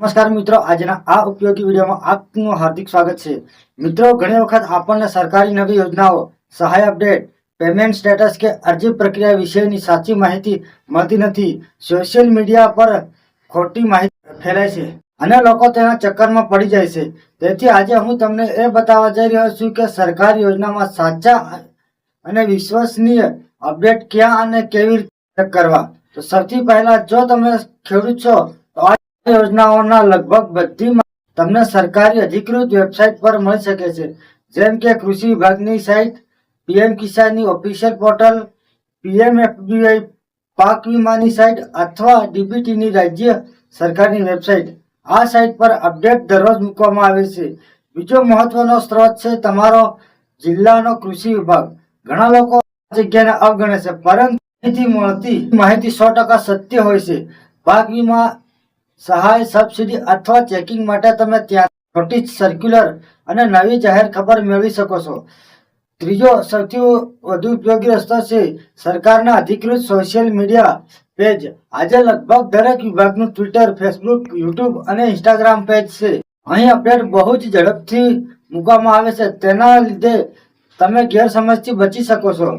નમસ્કાર મિત્રો, આજના આ ઉપયોગી વિડીયોમાં આપનું હાર્દિક સ્વાગત છે। મિત્રો, ઘણી વખત આપણને સરકારી નવી યોજનાઓ, સહાય અપડેટ, પેમેન્ટ સ્ટેટસ કે અરજી પ્રક્રિયા વિશેની સાચી માહિતી મળતી નથી। સોશિયલ મીડિયા પર ખોટી માહિતી ફેલાય છે અને લોકો તેના ચક્કરમાં પડી જાય છે। તેથી આજે હું તમને એ બતાવવા જઈ રહ્યો છું કે સરકારી યોજનામાં સાચા અને વિશ્વસનીય અપડેટ ક્યાં અને કેવી રીતે કરવા। તો સૌથી પહેલા, જો તમે ખેડૂત છો તો યોજનાઓના લગભગ બધી તમને સરકારી અધિકૃત વેબસાઇટ પર મળી શકે છે, જેમ કે કૃષિ વિભાગની સાઇટ, પીએમ કિસાનની ઓફિશિયલ પોર્ટલ, પીએમએફબીવાય પાક વીમાની સાઇટ અથવા ડીબીટીની રાજ્ય સરકારની વેબસાઇટ। આ સાઇટ પર અપડેટ દરરોજ મૂકવામાં આવે છે। બીજો મહત્વનો સ્ત્રોત છે તમારો જિલ્લાનો કૃષિ વિભાગ। ઘણા લોકો આ જગ્યાને અવગણે છે, પરંતુ અહીંથી મળતી માહિતી 100% સત્ય હોય છે। પાક વીમા સહાય, સબસિડી અથવા ચેકિંગ માટે તમે ત્યાં નોટિસ, સર્ક્યુલર અને નવી જાહેર ખબર મેળવી શકો છો। ત્રીજો સૌથી વધુ ઉપયોગી રસ્તો છે સરકારના અધિકૃત સોશિયલ મીડિયા પેજ। આજે લગભગ દરેક વિભાગનું ટ્વિટર, ફેસબુક, યુટ્યુબ અને ઇન્સ્ટાગ્રામ પેજ છે। અહીં અપડેટ બહુ જ ઝડપથી મૂકવામાં આવે છે, તેના લીધે તમે ગેરસમજથી બચી શકો છો।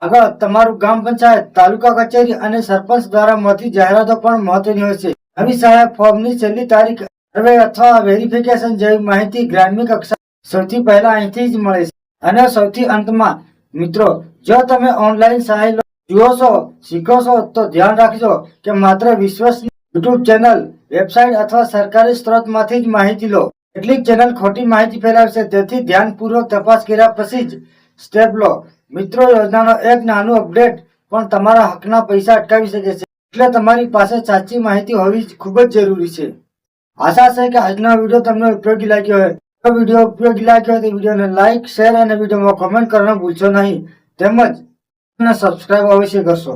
આગળ, તમારું ગ્રામ પંચાયત, તાલુકા કચેરી અને સરપંચ દ્વારા મળતી જાહેરાતો પણ મહત્વની હોય છે। નવી સહાય ફોર્મની છેલ્લી તારીખ, સર્વે અથવા વેરિફિકેશન જેવી માહિતી ગ્રામ્ય કક્ષાએ સૌથી પહેલા અહીંથી જ મળે છે। અને સૌથી અંતમાં મિત્રો, જો તમે ઓનલાઈન સહાય જુઓ છો, શીખો છો, તો ધ્યાન રાખજો કે માત્ર વિશ્વસનીય યુટ્યુબ ચેનલ, વેબસાઇટ અથવા સરકારી સ્ત્રોતમાંથી જ માહિતી લો। કેટલીક ચેનલ ખોટી માહિતી ફેલાવે છે, તેથી ધ્યાનપૂર્વક તપાસ કર્યા પછી જ સ્ટેપ લો। મિત્રો, યોજનાનો એક નાનું અપડેટ પણ તમારા હકના પૈસા અટકાવી શકે છે, એટલે તમારી પાસે સાચી માહિતી હોવી ખૂબ જ જરૂરી છે। આશા છે કે આજનો વિડીયો તમને ઉપયોગી લાગ્યો હોય। જો વિડીયો ઉપયોગી લાગ્યો હોય તો વિડીયોને લાઇક, શેર અને વિડીયોમાં કોમેન્ટ કરવાનું ભૂલશો નહીં, તેમજ સબસ્ક્રાઇબ અવશ્ય કરશો।